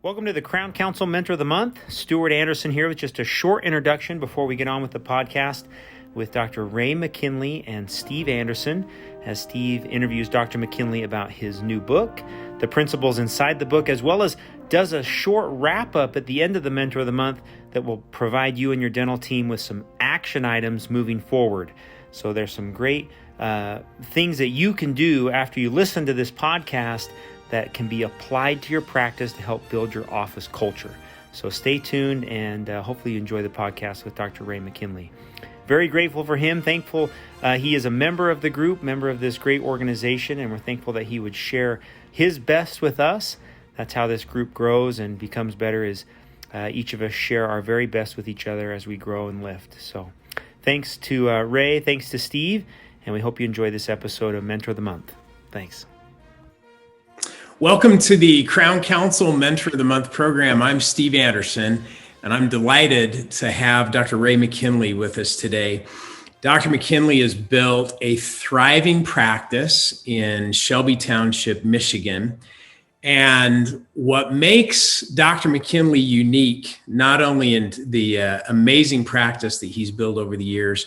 Welcome to the Crown Council Mentor of the Month. Stuart Anderson here with just a short introduction before we get on with the podcast with Dr. Ray Mckinley and Steve Anderson, as Steve interviews Dr. McKinley about his new book, the principles inside the book, as well as does a short wrap-up at the end of the Mentor of the Month that will provide you and your dental team with some action items moving forward. So there's some great things that you can do after you listen to this podcast that can be applied to your practice to help build your office culture. So stay tuned, and hopefully you enjoy the podcast with Dr. Ray Mckinley. Very grateful for him, thankful he is a member of the group, member of this great organization, and we're thankful that he would share his best with us. That's how this group grows and becomes better, is each of us share our very best with each other as we grow and lift. So thanks to Ray, thanks to Steve, and we hope you enjoy this episode of Mentor of the Month. Thanks. Welcome to the Crown Council Mentor of the Month program. I'm Steve Anderson, and I'm delighted to have Dr. Ray Mckinley with us today. Dr. McKinley has built a thriving practice in Shelby Township, Michigan. And what makes Dr. McKinley unique, not only in the amazing practice that he's built over the years,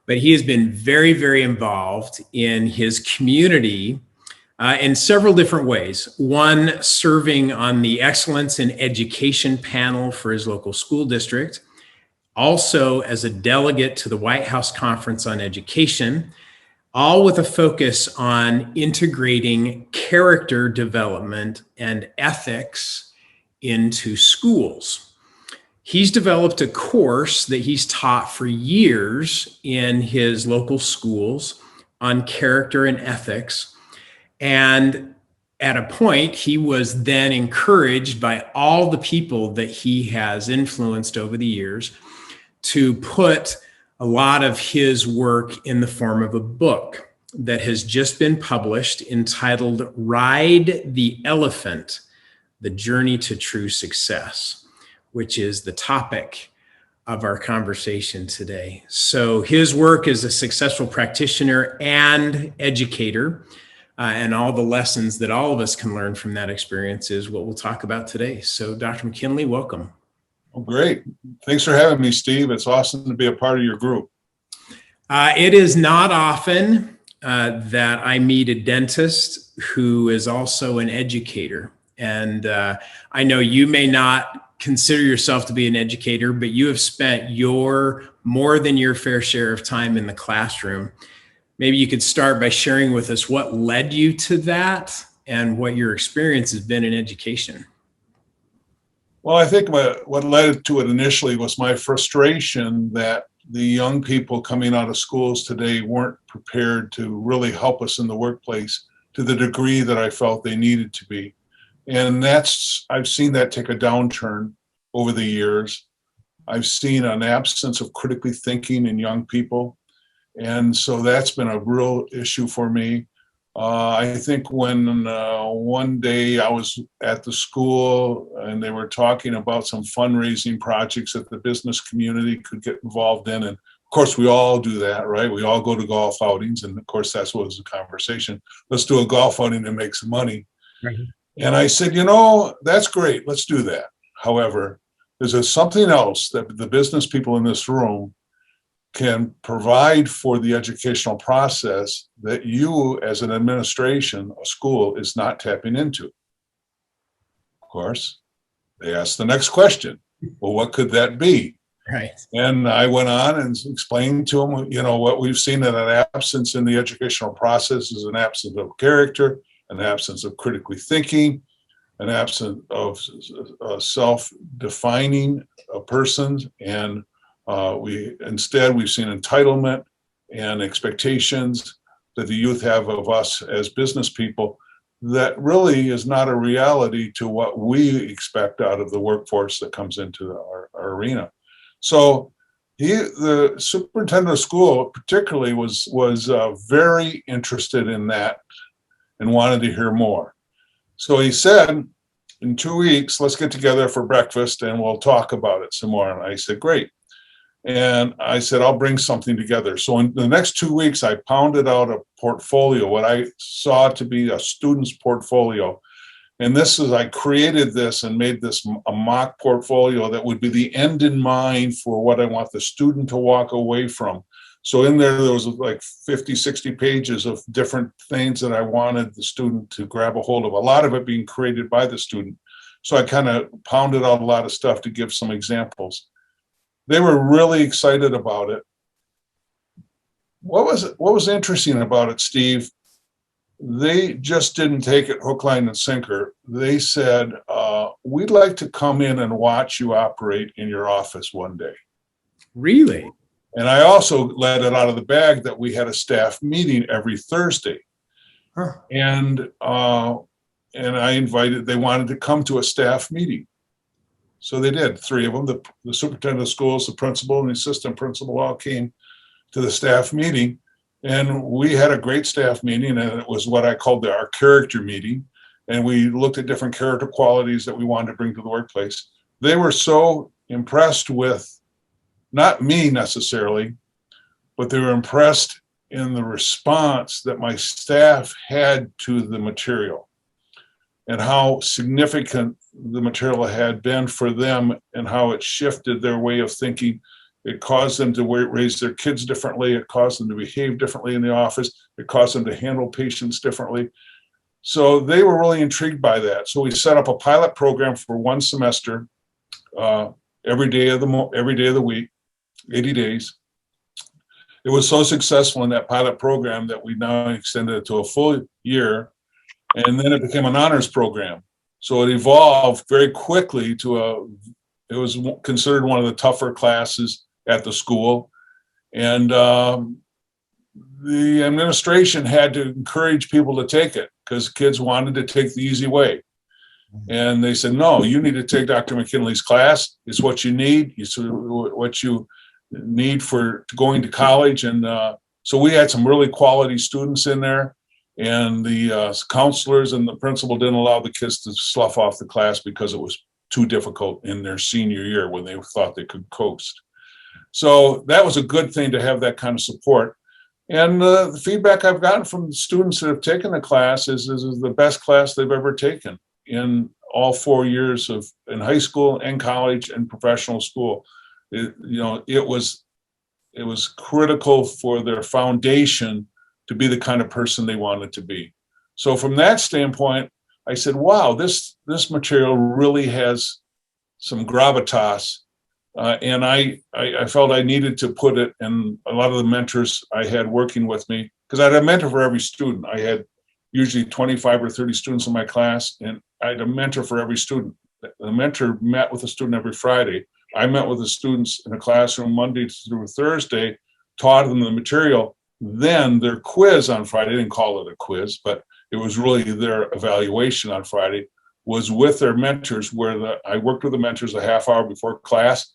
but he has been very, very involved in his community in several different ways. One, serving on the Excellence in Education panel for his local school district, also as a delegate to the White House Conference on Education, all with a focus on integrating character development and ethics into schools. He's developed a course that he's taught for years in his local schools on character and ethics. And at a point, he was then encouraged by all the people that he has influenced over the years to put a lot of his work in the form of a book that has just been published entitled Ride the Elephant, The Journey to True Success, which is the topic of our conversation today. So his work as a successful practitioner and educator, and all the lessons that all of us can learn from that experience is what we'll talk about today. So Dr. McKinley, welcome. Oh, great. Thanks for having me, Steve. It's awesome to be a part of your group. It is not often that I meet a dentist who is also an educator. And I know you may not consider yourself to be an educator, but you have spent more than your fair share of time in the classroom. Maybe you could start by sharing with us what led you to that and what your experience has been in education. Well, I think what led to it initially was my frustration that the young people coming out of schools today weren't prepared to really help us in the workplace to the degree that I felt they needed to be. And I've seen that take a downturn over the years. I've seen an absence of critically thinking in young people. And so that's been a real issue for me. I think when one day I was at the school and they were talking about some fundraising projects that the business community could get involved in. And of course, we all do that, right? We all go to golf outings. And of course, that's what was the conversation. Let's do a golf outing and make some money. Right. And I said, that's great. Let's do that. However, there's something else that the business people in this room can provide for the educational process that you as an administration, a school, is not tapping into. Of course, they asked the next question. Well, what could that be? Right. And I went on and explained to them, what we've seen in an absence in the educational process is an absence of character, an absence of critically thinking, an absence of self-defining persons, and we've seen entitlement and expectations that the youth have of us as business people that really is not a reality to what we expect out of the workforce that comes into our arena. So the superintendent of school particularly was very interested in that and wanted to hear more. So he said, in 2 weeks, let's get together for breakfast and we'll talk about it some more. And I said, great. And I said, I'll bring something together. So in the next 2 weeks, I pounded out a portfolio, what I saw to be a student's portfolio. And I created this and made this a mock portfolio that would be the end in mind for what I want the student to walk away from. So in there was like 50, 60 pages of different things that I wanted the student to grab a hold of, a lot of it being created by the student. So I kind of pounded out a lot of stuff to give some examples. They were really excited about it. What was interesting about it, Steve? They just didn't take it hook, line, and sinker. They said, we'd like to come in and watch you operate in your office one day. Really? And I also let it out of the bag that we had a staff meeting every Thursday. Huh. And they wanted to come to a staff meeting. So they did, 3 of them, the superintendent of schools, the principal, and the assistant principal all came to the staff meeting. And we had a great staff meeting, and it was what I called our character meeting. And we looked at different character qualities that we wanted to bring to the workplace. They were so impressed with, not me necessarily, but they were impressed in the response that my staff had to the material and how significant the material had been for them and how it shifted their way of thinking. It caused them to raise their kids differently. It caused them to behave differently in the office. It caused them to handle patients differently. So they were really intrigued by that. So we set up a pilot program for 1 semester, every day of the week, 80 days. It was so successful in that pilot program that we now extended it to a full year. And then it became an honors program. So it evolved very quickly it was considered one of the tougher classes at the school. And the administration had to encourage people to take it because kids wanted to take the easy way. And they said, no, you need to take Dr. McKinley's class. It's what you need. It's what you need for going to college. And so we had some really quality students in there. And the counselors and the principal didn't allow the kids to slough off the class because it was too difficult in their senior year when they thought they could coast. So that was a good thing to have that kind of support. And the feedback I've gotten from the students that have taken the class is the best class they've ever taken in all 4 years in high school and college and professional school. It was critical for their foundation to be the kind of person they wanted to be. So from that standpoint, I said, wow, this material really has some gravitas. And I felt I needed to put it in a lot of the mentors I had working with me, because I had a mentor for every student. I had usually 25 or 30 students in my class, and I had a mentor for every student. The mentor met with a student every Friday. I met with the students in a classroom Monday through Thursday, taught them the material. Then their quiz on Friday, I didn't call it a quiz, but it was really their evaluation on Friday, was with their mentors, where I worked with the mentors a half hour before class,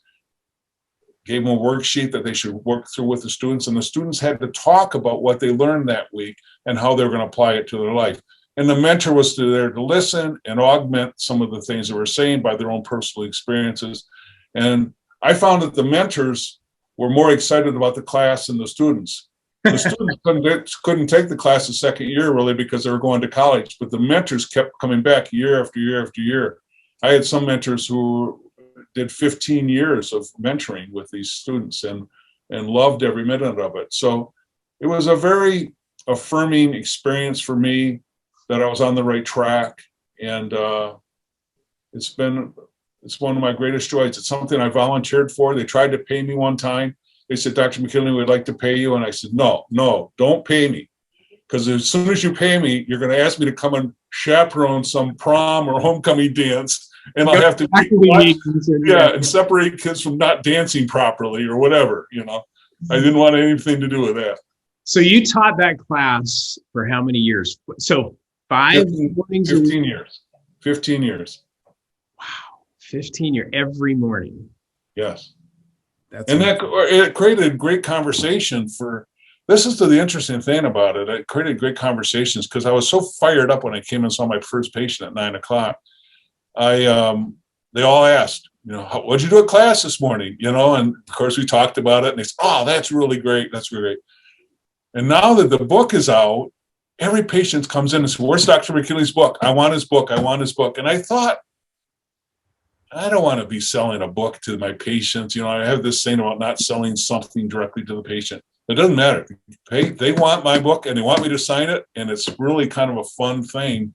gave them a worksheet that they should work through with the students, and the students had to talk about what they learned that week and how they're going to apply it to their life. And the mentor was there to listen and augment some of the things they were saying by their own personal experiences. And I found that the mentors were more excited about the class than the students. The students couldn't take the class the second year really because they were going to college, but the mentors kept coming back year after year after year. I had some mentors who did 15 years of mentoring with these students and loved every minute of it. So it was a very affirming experience for me that I was on the right track. And it's one of my greatest joys. It's something I volunteered for. They tried to pay me one time. They said, Dr. McKinley, we'd like to pay you. And I said, no, don't pay me. Because as soon as you pay me, you're going to ask me to come and chaperone some prom or homecoming dance. And I'll have to and separate kids from not dancing properly or whatever, I didn't want anything to do with that. So you taught that class for how many years? So 15 years. 15 years. Wow. 15 years every morning. Yes. It created great conversation this is the interesting thing about it. It created great conversations because I was so fired up when I came and saw my first patient at 9:00. They all asked, what'd you do at class this morning? And of course we talked about it and they said, oh, that's really great. That's great. And now that the book is out every patient comes in and says, where's Dr. McKinley's book? I want his book. I want his book. And I thought, I don't want to be selling a book to my patients. You know, I have this saying about not selling something directly to the patient. It doesn't matter. They want my book and they want me to sign it. And it's really kind of a fun thing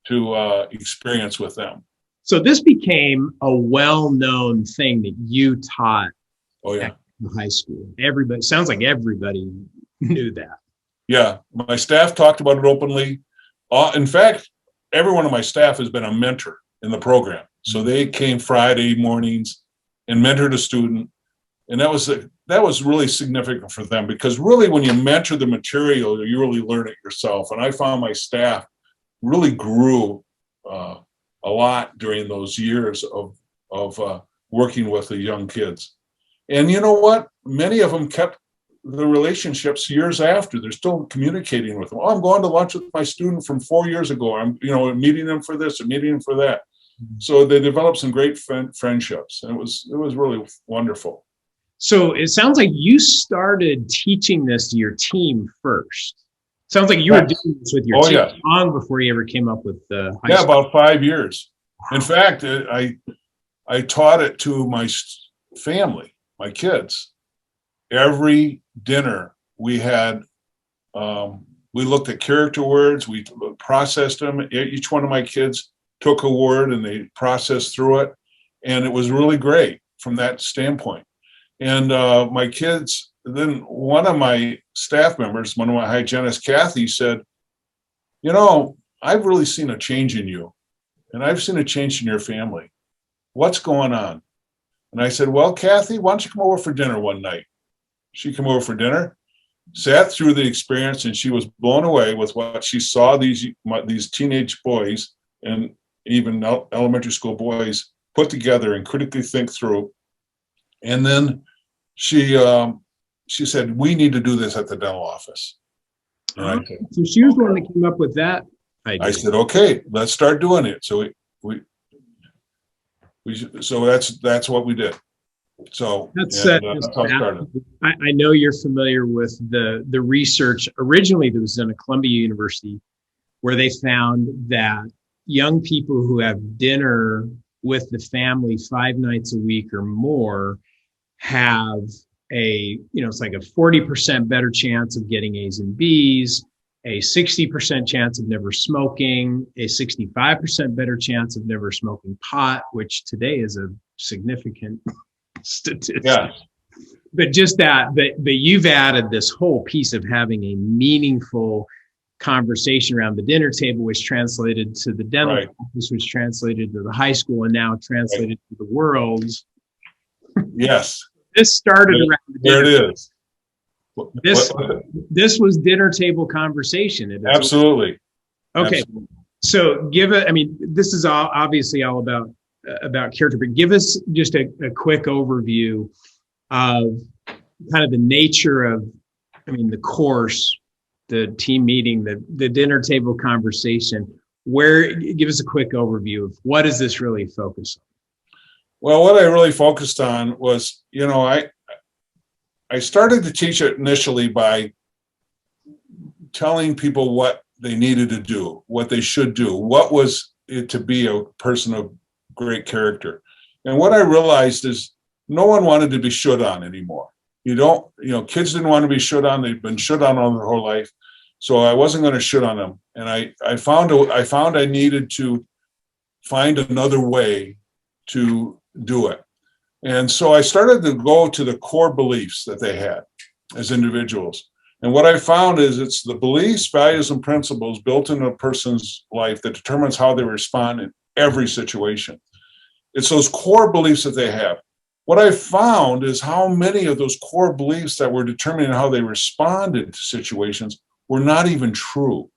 to experience with them. So this became a well-known thing that you taught at high school. Everybody, sounds like everybody knew that. Yeah, my staff talked about it openly. In fact, every one of my staff has been a mentor in the program. So they came Friday mornings and mentored a student. And that was really significant for them, because really when you mentor the material, you really learn it yourself. And I found my staff really grew a lot during those years of working with the young kids. And you know what? Many of them kept the relationships years after. They're still communicating with them. Oh, I'm going to lunch with my student from 4 years ago. I'm, meeting them for this or meeting them for that. So they developed some great friendships, and it was really wonderful. So it sounds like you started teaching this to your team first. Sounds like you were doing this with your team long before you ever came up with the high school. About 5 years. In fact, I taught it to my family, my kids. Every dinner we had, we looked at character words, we processed them. Each one of my kids took a word and they processed through it. And it was really great from that standpoint. And my kids, then one of my staff members, one of my hygienists, Kathy, said, I've really seen a change in you. And I've seen a change in your family. What's going on? And I said, well, Kathy, why don't you come over for dinner one night? She came over for dinner, sat through the experience, and she was blown away with what she saw these teenage boys and even elementary school boys put together and critically think through. And then she said, we need to do this at the dental office. So she was the one that came up with that idea. I said, okay, let's start doing it. So that's what we did. So that's how it started. I know you're familiar with the research originally that was done at Columbia University, where they found that young people who have dinner with the family 5 nights a week or more have it's like a 40% better chance of getting A's and B's, a 60% chance of never smoking, a 65% better chance of never smoking pot, which today is a significant statistic. Yeah. But just that, but you've added this whole piece of having a meaningful conversation around the dinner table, which translated to the dental office, which translated to the high school, and now translated to the world. Yes. This started around the dinner. There it is. This was dinner table conversation. Absolutely. Okay. Absolutely. So this is obviously all about character, but give us just a quick overview of kind of the nature of, the course, the team meeting, the dinner table conversation. Give us a quick overview of what does this really focus on? Well, what I really focused on was, I started to teach it initially by telling people what they needed to do, what they should do, what was it to be a person of great character. And what I realized is no one wanted to be shit on anymore. Kids didn't want to be shit on. They've been shit on all their whole life. So I wasn't going to shit on them. And I found I needed to find another way to do it. And so I started to go to the core beliefs that they had as individuals. And what I found is it's the beliefs, values, and principles built into a person's life that determines how they respond in every situation. It's those core beliefs that they have. What I found is how many of those core beliefs that were determining how they responded to situations were not even true.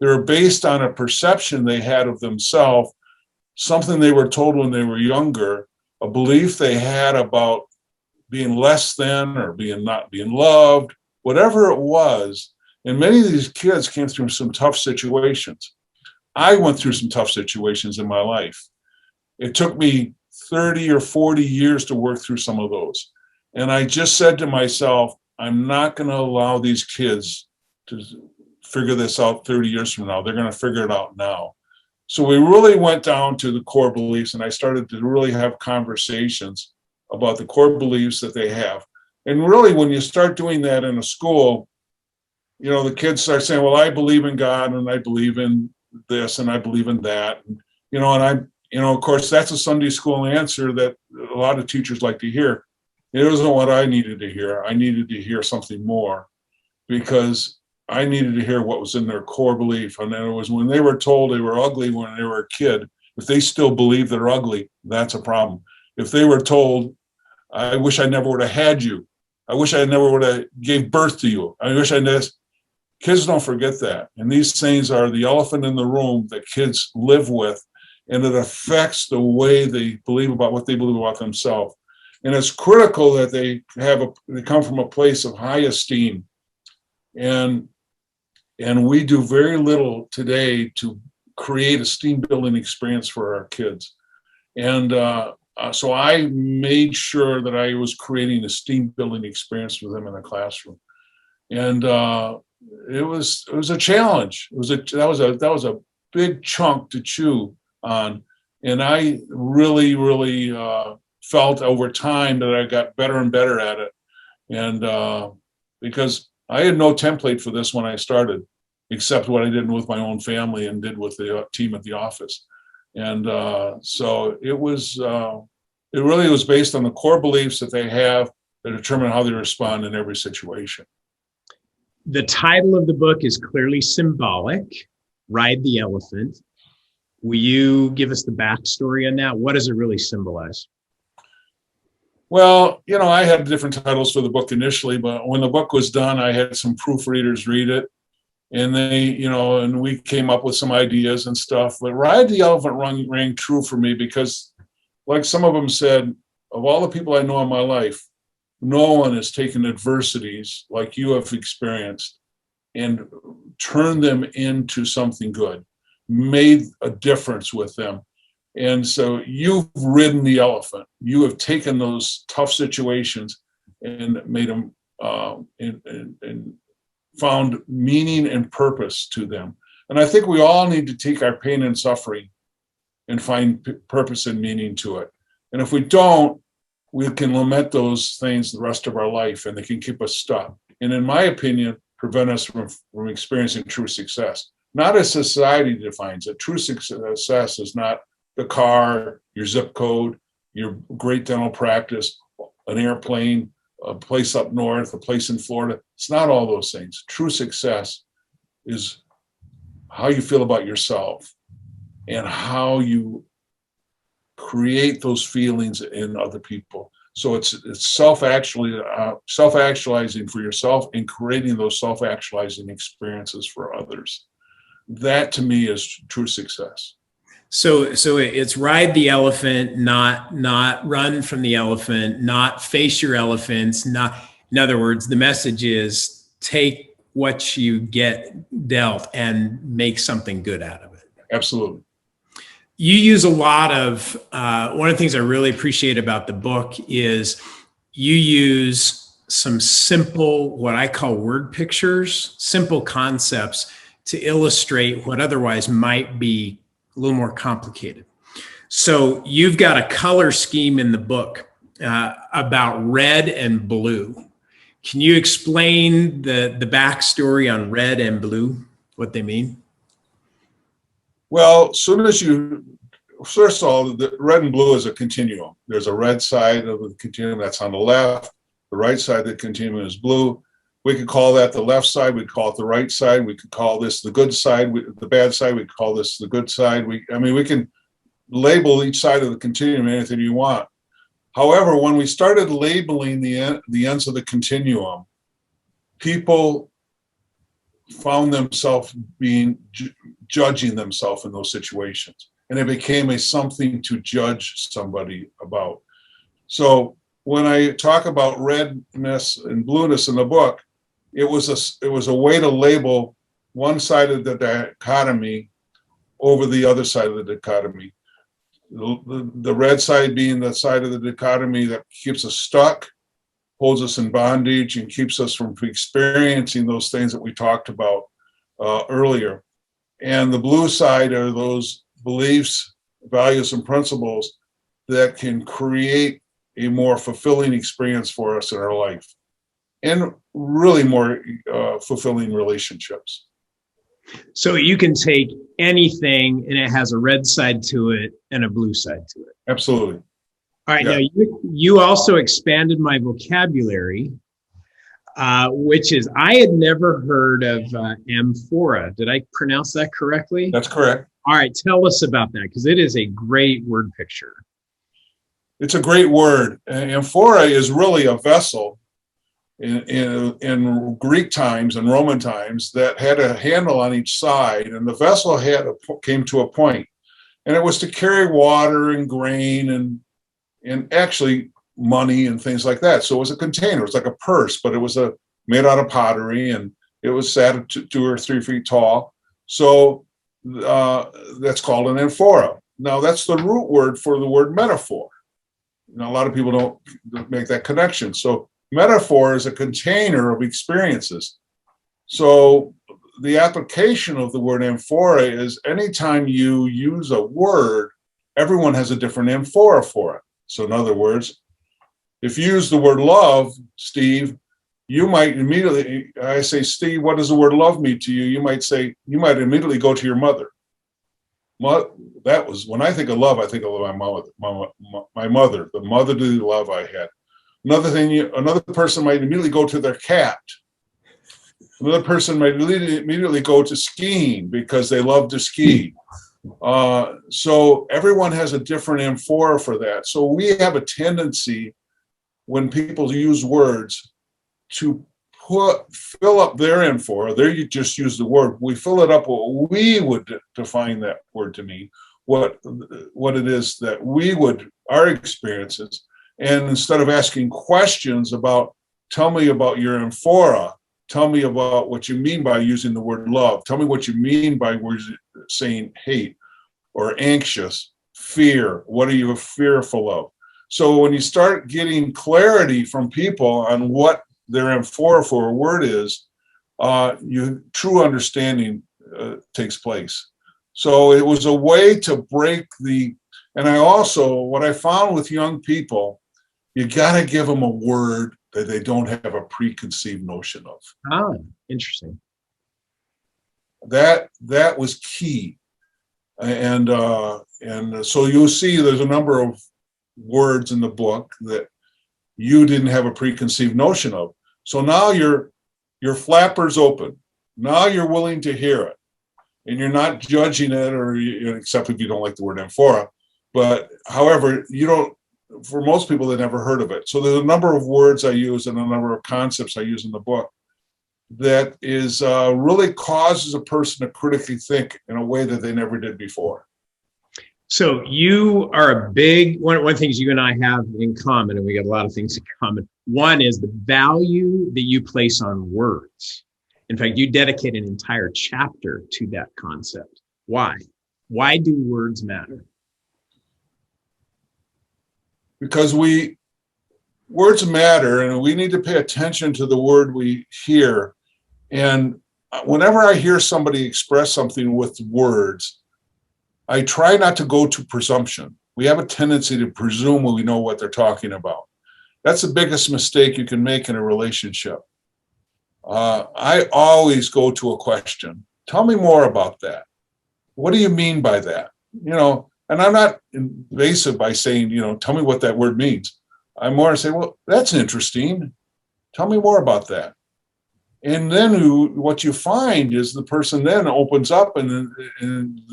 They were based on a perception they had of themselves, something they were told when they were younger, a belief they had about being less than or not being loved, whatever it was. And many of these kids came through some tough situations. I went through some tough situations in my life. It took me 30 or 40 years to work through some of those. And I just said to myself, I'm not going to allow these kids to figure this out 30 years from now. They're going to figure it out now. So we really went down to the core beliefs, and I started to really have conversations about the core beliefs that they have. And really, when you start doing that in a school, the kids start saying, well, I believe in God, and I believe in this, and I believe in that. Of course, that's a Sunday school answer that a lot of teachers like to hear. It wasn't what I needed to hear. I needed to hear something more, because I needed to hear what was in their core belief. And it was when they were told they were ugly when they were a kid, if they still believe they're ugly, that's a problem. If they were told, I wish I never would have had you. I wish I never would have gave birth to you. I wish I never. Kids don't forget that. And these things are the elephant in the room that kids live with, and it affects the way they believe about what they believe about themselves. And it's critical that they come from a place of high esteem. And we do very little today to create a esteem building experience for our kids. And so I made sure that I was creating a esteem building experience for them in the classroom. And it was a challenge. That was a big chunk to chew on. And I really, really felt over time that I got better and better at it. And because I had no template for this when I started, except what I did with my own family and did with the team at the office. And so it really was based on the core beliefs that they have that determine how they respond in every situation. The title of the book is clearly symbolic, Ride the Elephant. Will you give us the backstory on that? What does it really symbolize? Well, I had different titles for the book initially, but when the book was done, I had some proofreaders read it, and and we came up with some ideas and stuff. But Ride the Elephant rang true for me because, like some of them said, of all the people I know in my life, no one has taken adversities like you have experienced and turned them into something good, made a difference with them. And so you've ridden the elephant. You have taken those tough situations and made them and found meaning and purpose to them. And I think we all need to take our pain and suffering and find purpose and meaning to it. And if we don't, we can lament those things the rest of our life, and they can keep us stuck. And in my opinion, prevent us from experiencing true success. Not as society defines it. True success is not the car, your zip code, your great dental practice, an airplane, a place up north, a place in Florida. It's not all those things. True success is how you feel about yourself and how you create those feelings in other people. So it's self-actualizing for yourself and creating those self-actualizing experiences for others. That to me is true success. So it's ride the elephant, not run from the elephant, not face your elephants. Not, in other words, the message is take what you get dealt and make something good out of it. Absolutely. You use a lot of, one of the things I really appreciate about the book is you use some simple, what I call word pictures, simple concepts to illustrate what otherwise might be a little more complicated. So you've got a color scheme in the book about red and blue. Can you explain the backstory on red and blue, what they mean? Well, first of all, the red and blue is a continuum. There's a red side of the continuum that's on the left. The right side of the continuum is blue. We could call that the left side. We'd call it the right side. We could call this the good side. The bad side, we could call this the good side. We can label each side of the continuum anything you want. However, when we started labeling the ends of the continuum, people found themselves judging themselves in those situations. And it became something to judge somebody about. So when I talk about redness and blueness in the book, it was a way to label one side of the dichotomy over the other side of the dichotomy. The red side being the side of the dichotomy that keeps us stuck, holds us in bondage, and keeps us from experiencing those things that we talked about earlier. And the blue side are those beliefs, values, and principles that can create a more fulfilling experience for us in our life and really more fulfilling relationships. So you can take anything and it has a red side to it and a blue side to it. Absolutely. All right. Yeah. Now you also expanded my vocabulary, which is, I had never heard of amphora. Did I pronounce that correctly? That's correct. All right. Tell us about that, because it is a great word picture. It's a great word. Amphora is really a vessel in Greek times and Roman times that had a handle on each side, and the vessel came to a point, and it was to carry water and grain and actually money and things like that. So it was a container. It was like a purse, but it was made out of pottery, and it was sat at 2 or 3 feet tall. So that's called an amphora. Now that's the root word for the word metaphor. A lot of people don't make that connection. So metaphor is a container of experiences. So the application of the word amphora is anytime you use a word, everyone has a different amphora for it. So in other words, if you use the word love, Steve, you might immediately, I say, Steve, what does the word love mean to you? You might immediately go to your mother. That was, when I think of love, I think of my mother, the motherly love I had. Another person might immediately go to their cat. Another person might immediately go to skiing because they love to ski. So everyone has a different amphora for that. So we have a tendency, when people use words, to fill up their amphora. There you just use the word. We fill it up what we would define that word to mean, what it is that our experiences. And instead of asking questions about, tell me about your amphora, tell me about what you mean by using the word love, tell me what you mean by saying hate or anxious, fear, what are you fearful of? So when you start getting clarity from people on what their amphora for a word is, true understanding takes place. So it was a way to break and what I found with young people, you got to give them a word that they don't have a preconceived notion of. Ah, interesting. That was key. And so you'll see there's a number of words in the book that you didn't have a preconceived notion of. So now your flapper's open. Now you're willing to hear it, and you're not judging it, except if you don't like the word amphora. But however, for most people, they never heard of it. So there's a number of words I use and a number of concepts I use in the book that is really causes a person to critically think in a way that they never did before. So you are one of the things you and I have in common, and we got a lot of things in common. One is the value that you place on words. In fact, you dedicate an entire chapter to that concept. Why? Why do words matter? Because words matter, and we need to pay attention to the word we hear. And whenever I hear somebody express something with words, I try not to go to presumption. We have a tendency to presume when we know what they're talking about. That's the biggest mistake you can make in a relationship. I always go to a question. Tell me more about that. What do you mean by that? And I'm not invasive by saying, tell me what that word means. I'm more say, well, that's interesting. Tell me more about that. And then what you find is the person then opens up and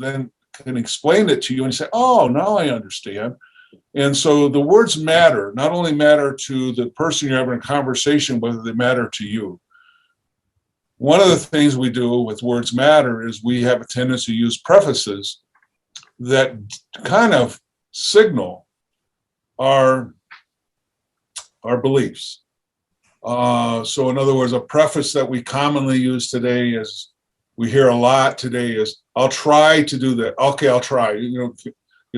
then can explain it to you and say, oh, now I understand. And so the words matter, not only matter to the person you're having a conversation with, they matter to you. One of the things we do with words matter is we have a tendency to use prefaces that kind of signal our beliefs. So in other words, a preface that we commonly use today we hear a lot today is, I'll try to do that. Okay, I'll try.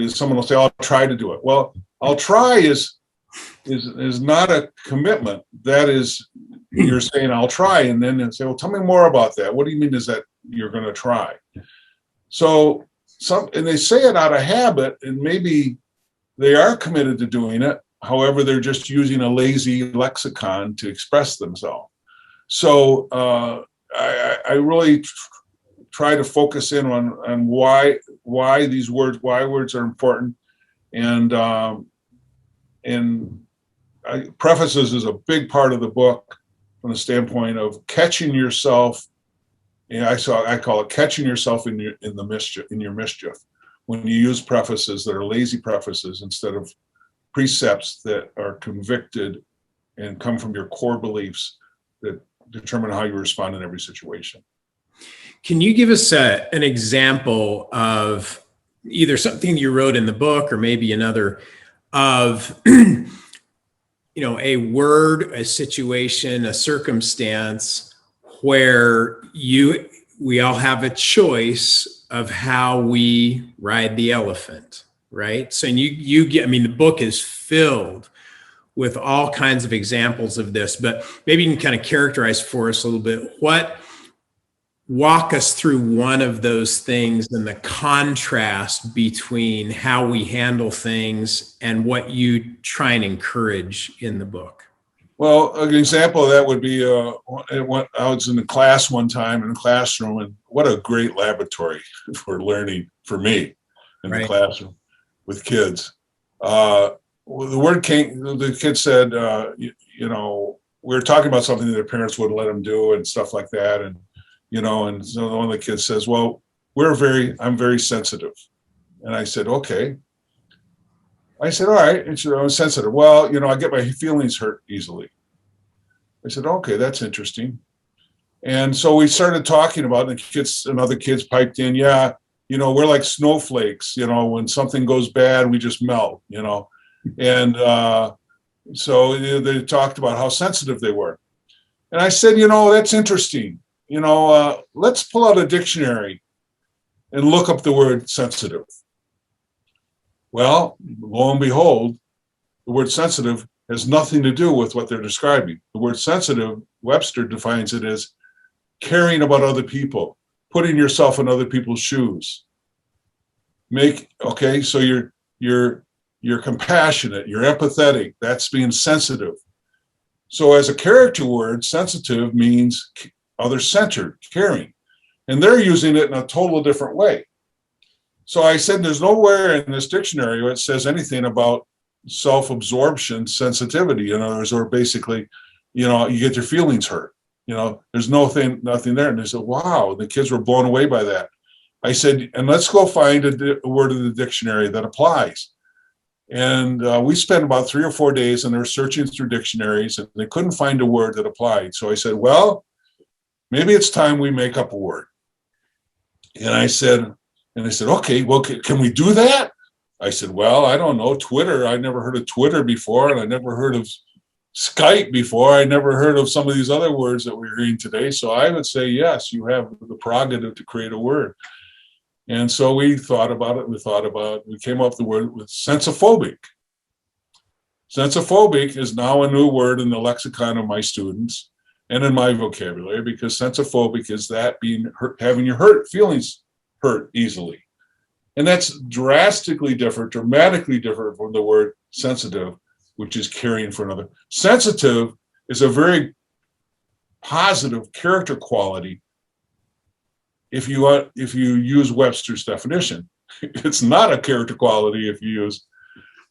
Someone will say, I'll try to do it. Well, I'll try is not a commitment. That is, you're saying, I'll try. And then say, well, tell me more about that. What do you mean? Does that you're going to try. So and they say it out of habit, and maybe they are committed to doing it. However, they're just using a lazy lexicon to express themselves. So I really try to focus in on why words are important, and prefaces is a big part of the book from the standpoint of catching yourself. And I call it catching yourself in your mischief when you use prefaces that are lazy prefaces instead of precepts that are convicted and come from your core beliefs that determine how you respond in every situation. Can you give us an example of either something you wrote in the book or maybe another of a word, a situation, a circumstance where we all have a choice of how we ride the elephant, right? So the book is filled with all kinds of examples of this, but maybe you can kind of characterize for us a little bit walk us through one of those things and the contrast between how we handle things and what you try and encourage in the book. Well, an example of that would be I was in a class one time in a classroom, and what a great laboratory for learning for me in the classroom with kids. The word came, the kid said, we were talking about something that their parents wouldn't let them do and stuff like that. And so one of the kids says, well, I'm very sensitive. And I said, okay. I said, all right. And she said, I'm sensitive. Well, I get my feelings hurt easily. I said, okay, that's interesting. And so we started talking about it, and other kids piped in, yeah, we're like snowflakes, when something goes bad, we just melt, And so they talked about how sensitive they were. And I said, that's interesting. Let's pull out a dictionary and look up the word sensitive. Well, lo and behold, the word sensitive has nothing to do with what they're describing. The word sensitive, Webster defines it as caring about other people, putting yourself in other people's shoes. So you're compassionate, you're empathetic, that's being sensitive. So as a character word, sensitive means other-centered, caring. And they're using it in a total different way. So I said, there's nowhere in this dictionary where it says anything about self-absorption sensitivity. In other words, or basically, you get your feelings hurt. There's nothing there. And they said, wow, the kids were blown away by that. I said, and let's go find a word in the dictionary that applies. And we spent about 3 or 4 days, and they were searching through dictionaries, and they couldn't find a word that applied. So I said, well, maybe it's time we make up a word. And I said, okay, well, can we do that? I said, well, I don't know, Twitter. I never heard of Twitter before, and I never heard of Skype before. I never heard of some of these other words that we're hearing today. So I would say, yes, you have the prerogative to create a word. And so we thought about it. We came up with the word with sensophobic. Sensophobic is now a new word in the lexicon of my students and in my vocabulary, because sensophobic is that being hurt, having your feelings hurt easily. And that's dramatically different from the word sensitive, which is caring for another. Sensitive is a very positive character quality if you use Webster's definition. It's not a character quality if you use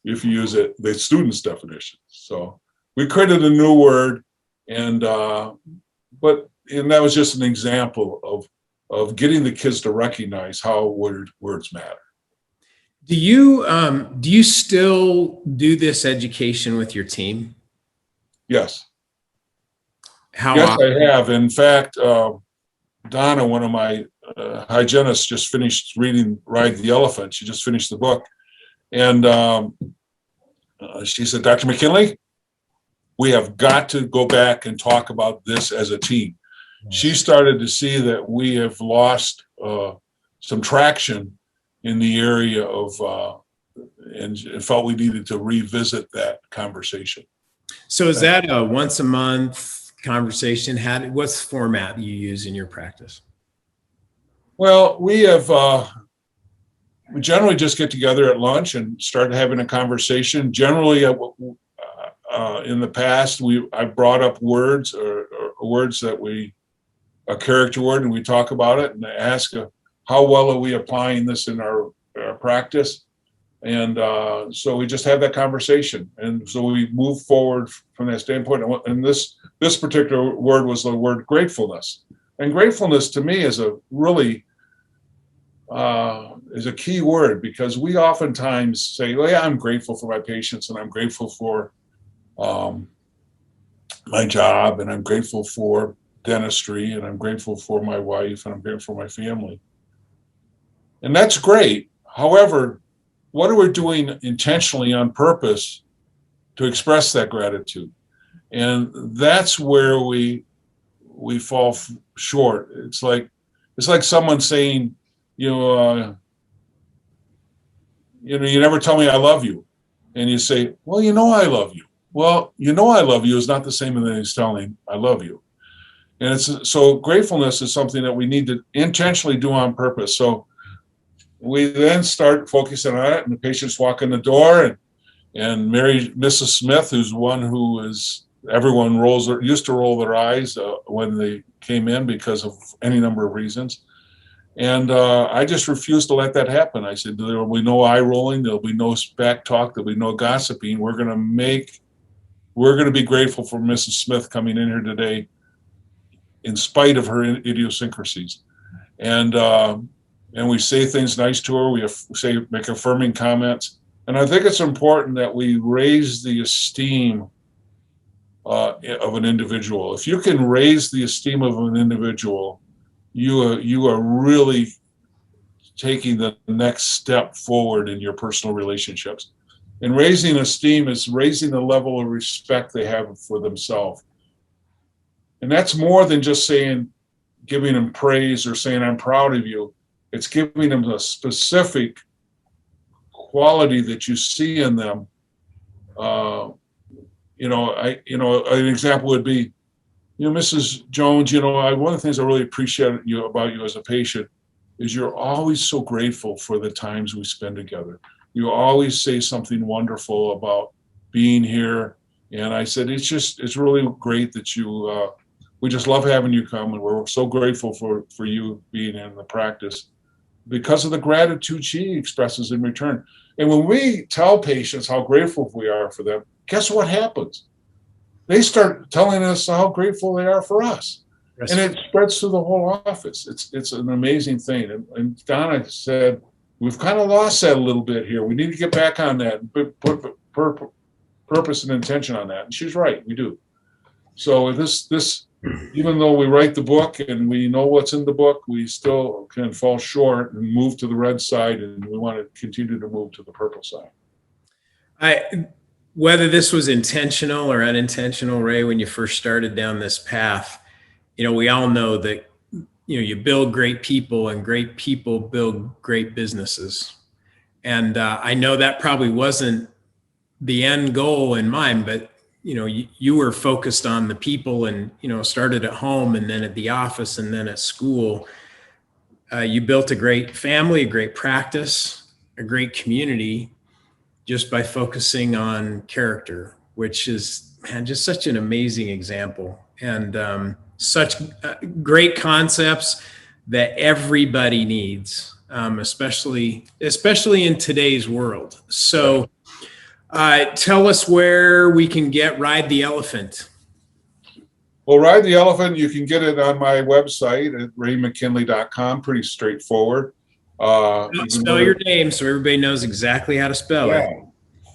the student's definition. So we created a new word, and that was just an example of getting the kids to recognize how words matter. Do you still do this education with your team? Yes. Yes, I have. In fact, Donna, one of my hygienists, just finished reading Ride the Elephant. She just finished the book. And she said, Dr. McKinley, we have got to go back and talk about this as a team. She started to see that we have lost some traction in the area of, and felt we needed to revisit that conversation. So is that a once a month conversation? What's the format you use in your practice? Well, we generally just get together at lunch and start having a conversation. Generally, in the past, I brought up words or words that a character word, and we talk about it and ask how well are we applying this in our practice. And so we just have that conversation. And so we move forward from that standpoint. And this particular word was the word gratefulness. And gratefulness to me is a really is a key word, because we oftentimes say, "Oh yeah, I'm grateful for my patients, and I'm grateful for my job, and I'm grateful for dentistry, and I'm grateful for my wife, and I'm grateful for my family." And that's great. However, what are we doing intentionally on purpose to express that gratitude? And that's where we fall short. It's like someone saying, you never tell me I love you. And you say, well, I love you. Well, I love you is not the same as telling I love you. And so gratefulness is something that we need to intentionally do on purpose. So we then start focusing on it, and the patients walk in the door, and Mrs. Smith, who's one who is, everyone used to roll their eyes when they came in because of any number of reasons. And I just refused to let that happen. I said, there will be no eye rolling. There'll be no back talk. There'll be no gossiping. We're going to be grateful for Mrs. Smith coming in here today, in spite of her idiosyncrasies. And we say things nice to her. We make affirming comments. And I think it's important that we raise the esteem of an individual. If you can raise the esteem of an individual, you are really taking the next step forward in your personal relationships. And raising esteem is raising the level of respect they have for themselves. And that's more than just giving them praise or saying, I'm proud of you. It's giving them a specific quality that you see in them. An example would be, Mrs. Jones, one of the things I really appreciate about you as a patient is you're always so grateful for the times we spend together. You always say something wonderful about being here. And I said, it's really great that we just love having you come, and we're so grateful for you being in the practice because of the gratitude she expresses in return. And when we tell patients how grateful we are for them, guess what happens? They start telling us how grateful they are for us. Yes. And it spreads through the whole office. It's an amazing thing. And Donna said, we've kind of lost that a little bit here. We need to get back on that and put purpose and intention on that. And she's right, we do. So this even though we write the book and we know what's in the book, we still can fall short and move to the red side, and we want to continue to move to the purple side. Whether this was intentional or unintentional, Ray, when you first started down this path, we all know that, you build great people, and great people build great businesses. And I know that probably wasn't the end goal in mind, but you were focused on the people, and, started at home and then at the office and then at school. You built a great family, a great practice, a great community just by focusing on character, which is, just such an amazing example, and such great concepts that everybody needs, especially in today's world. So tell us where we can get Ride the Elephant. Well, Ride the Elephant, you can get it on my website at raymckinley.com. Pretty straightforward. Spell your name so everybody knows exactly how to spell it.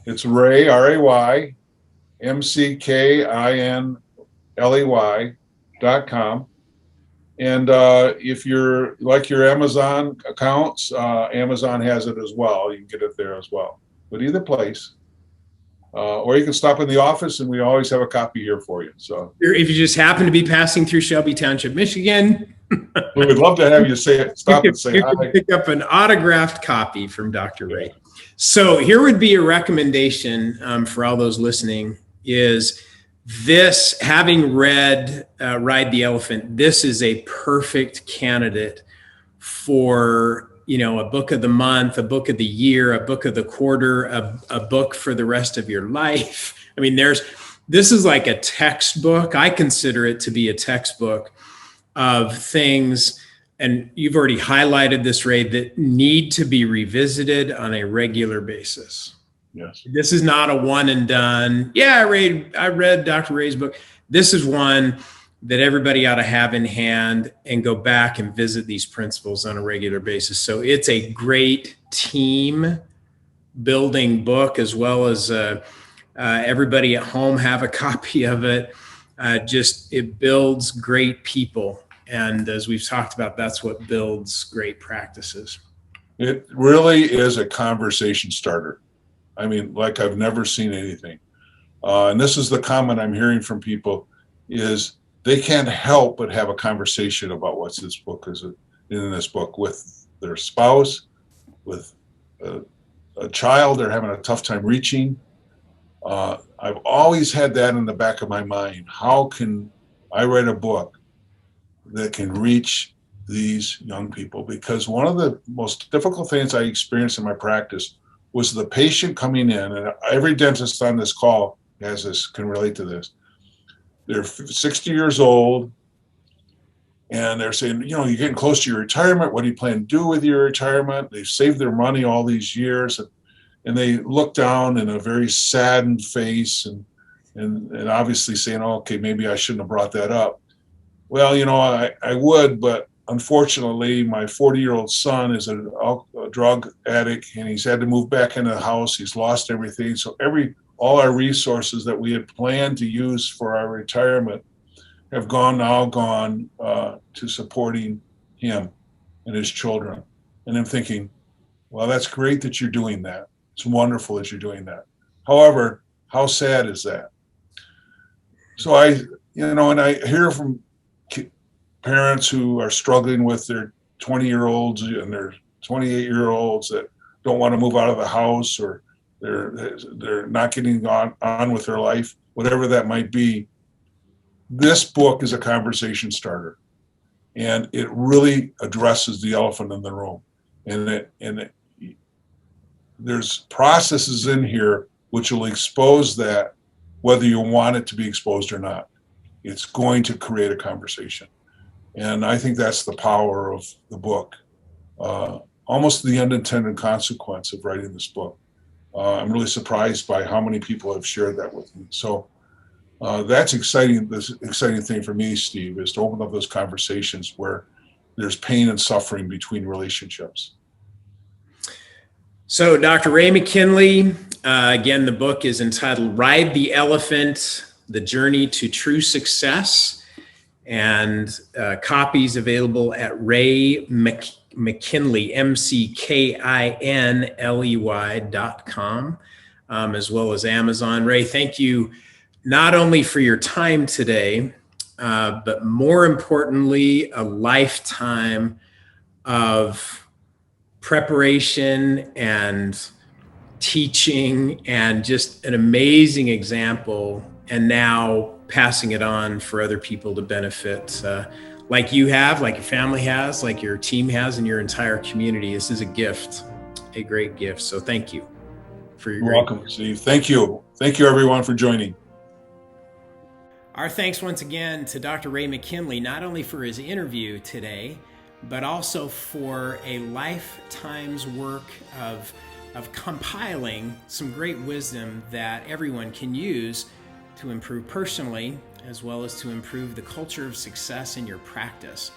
It's Ray, RAY, McKinley.com. And if you're like your Amazon accounts, Amazon has it as well. You can get it there as well. But either place. Or you can stop in the office, and we always have a copy here for you. So if you just happen to be passing through Shelby Township, Michigan, we would love to have you stop and say hi. You can pick up an autographed copy from Dr. Ray. So here would be a recommendation for all those listening is this, having read Ride the Elephant, this is a perfect candidate for, a book of the month, a book of the year, a book of the quarter, a book for the rest of your life. I mean, this is like a textbook. I consider it to be a textbook of things, and you've already highlighted this, Ray, that need to be revisited on a regular basis. Yes. This is not a one and done. Yeah, I read Dr. Ray's book. This is one that everybody ought to have in hand and go back and visit these principles on a regular basis. So it's a great team building book, as well as everybody at home have a copy of it. It builds great people. And as we've talked about, that's what builds great practices. It really is a conversation starter. I mean, like I've never seen anything. And this is the comment I'm hearing from people is they can't help but have a conversation about what's in this book with their spouse, with a child they're having a tough time reaching. I've always had that in the back of my mind. How can I write a book that can reach these young people? Because one of the most difficult things I experienced in my practice was the patient coming in, and every dentist on this call can relate to this. They're 60 years old, and they're saying, you're getting close to your retirement. What do you plan to do with your retirement? They've saved their money all these years, and they look down in a very saddened face and obviously saying, oh, okay, maybe I shouldn't have brought that up. Well, I would, but unfortunately, my 40-year-old son is a drug addict, and he's had to move back into the house. He's lost everything. So all our resources that we had planned to use for our retirement have gone to supporting him and his children. And I'm thinking, well, that's great that you're doing that. It's wonderful that you're doing that. However, how sad is that? So and I hear from parents who are struggling with their 20-year-olds and their 28-year-olds that don't want to move out of the house, or they're not getting on with their life, whatever that might be. This book is a conversation starter, and it really addresses the elephant in the room. And there's processes in here which will expose that, whether you want it to be exposed or not. It's going to create a conversation. And I think that's the power of the book, almost the unintended consequence of writing this book. I'm really surprised by how many people have shared that with me. So that's exciting. This exciting thing for me, Steve, is to open up those conversations where there's pain and suffering between relationships. So Dr. Ray Mckinley, again, the book is entitled Ride the Elephant, The Journey to True Success, and copies available at Ray McKinley, McKinley.com, as well as Amazon. Ray, thank you not only for your time today, but more importantly, a lifetime of preparation and teaching and just an amazing example, and now passing it on for other people to benefit, like you have, like your family has, like your team has, and your entire community. This is a gift, a great gift. So thank you for your welcome, Steve. Thank you. Thank you, everyone, for joining. Our thanks once again to Dr. Ray McKinley, not only for his interview today, but also for a lifetime's work of compiling some great wisdom that everyone can use to improve personally, as well as to improve the culture of success in your practice.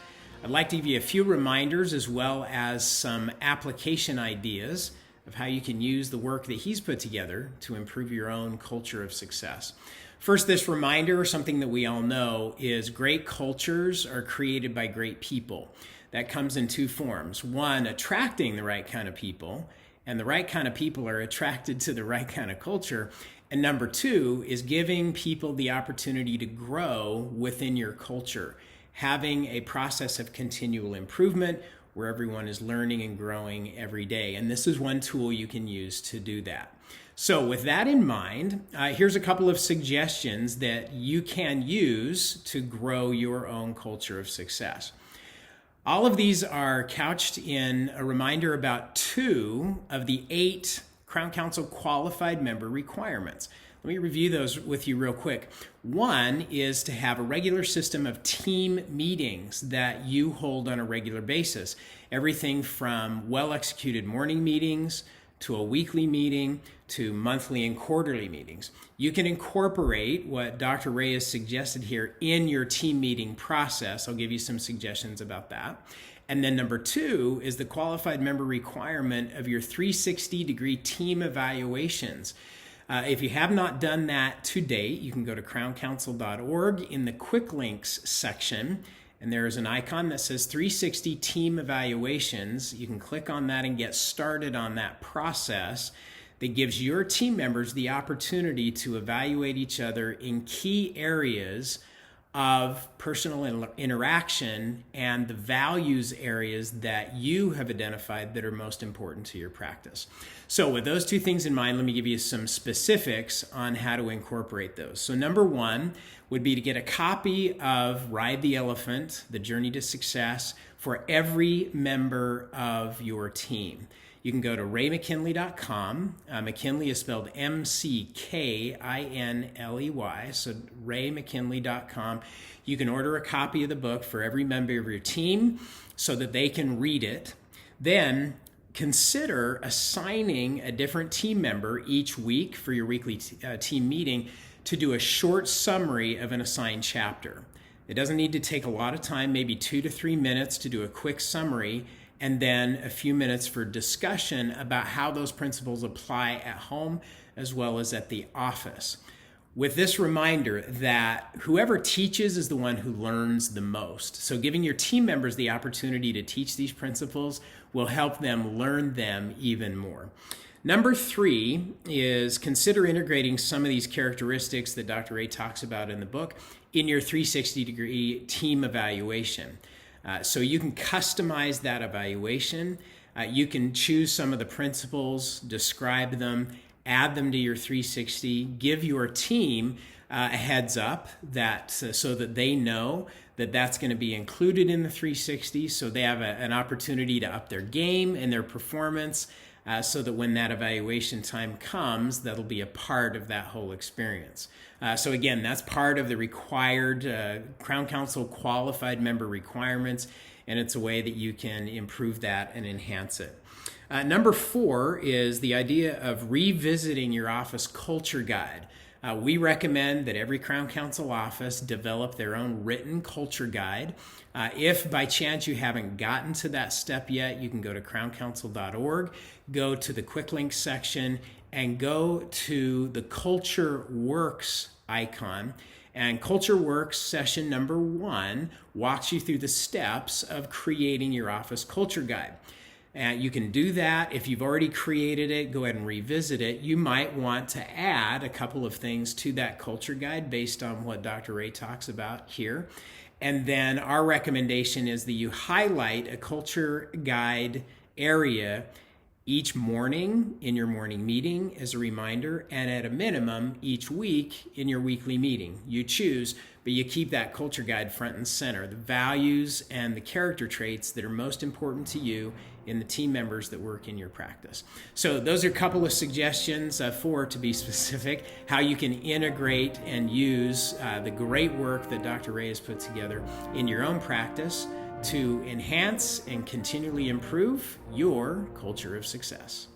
I'd like to give you a few reminders, as well as some application ideas of how you can use the work that he's put together to improve your own culture of success. First, this reminder, something that we all know, is great cultures are created by great people. That comes in two forms. One, attracting the right kind of people, and the right kind of people are attracted to the right kind of culture. And number two is giving people the opportunity to grow within your culture, having a process of continual improvement where everyone is learning and growing every day. And this is one tool you can use to do that. So with that in mind, here's a couple of suggestions that you can use to grow your own culture of success. All of these are couched in a reminder about 2 of the 8 Crown Council qualified member requirements. Let me review those with you real quick. 1 is to have a regular system of team meetings that you hold on a regular basis. Everything from well-executed morning meetings to a weekly meeting to monthly and quarterly meetings. You can incorporate what Dr. Ray has suggested here in your team meeting process. I'll give you some suggestions about that. And then number 2 is the qualified member requirement of your 360-degree team evaluations. If you have not done that to date, you can go to crowncouncil.org in the quick links section, and there is an icon that says 360 Team Evaluations. You can click on that and get started on that process that gives your team members the opportunity to evaluate each other in key areas of personal interaction and the values areas that you have identified that are most important to your practice. So with those 2 things in mind, let me give you some specifics on how to incorporate those. So number 1 would be to get a copy of Ride the Elephant, The Journey to Success, for every member of your team. You can go to raymckinley.com. McKinley is spelled McKinley, so raymckinley.com. You can order a copy of the book for every member of your team so that they can read it. Then consider assigning a different team member each week for your weekly team meeting to do a short summary of an assigned chapter. It doesn't need to take a lot of time, maybe 2 to 3 minutes to do a quick summary, and then a few minutes for discussion about how those principles apply at home as well as at the office. With this reminder that whoever teaches is the one who learns the most. So giving your team members the opportunity to teach these principles will help them learn them even more. Number 3 is consider integrating some of these characteristics that Dr. Ray talks about in the book in your 360-degree team evaluation. So you can customize that evaluation. You can choose some of the principles, describe them, add them to your 360, give your team a heads up that so that they know that that's going to be included in the 360, so they have an opportunity to up their game and their performance, so that when that evaluation time comes, that'll be a part of that whole experience. So again, that's part of the required Crown Council qualified member requirements, and it's a way that you can improve that and enhance it. Number 4 is the idea of revisiting your office culture guide. We recommend that every Crown Council office develop their own written culture guide. If by chance you haven't gotten to that step yet, you can go to crowncouncil.org, go to the quick links section, and go to the Culture Works icon. And Culture Works session number 1 walks you through the steps of creating your office culture guide. You can do that. If you've already created it, go ahead and revisit it. You might want to add a couple of things to that culture guide based on what Dr. Ray talks about here. And then our recommendation is that you highlight a culture guide area each morning in your morning meeting as a reminder, and at a minimum each week in your weekly meeting. You choose, but you keep that culture guide front and center, the values and the character traits that are most important to you in the team members that work in your practice. So those are a couple of suggestions, 4 to be specific, how you can integrate and use the great work that Dr. Ray has put together in your own practice to enhance and continually improve your culture of success.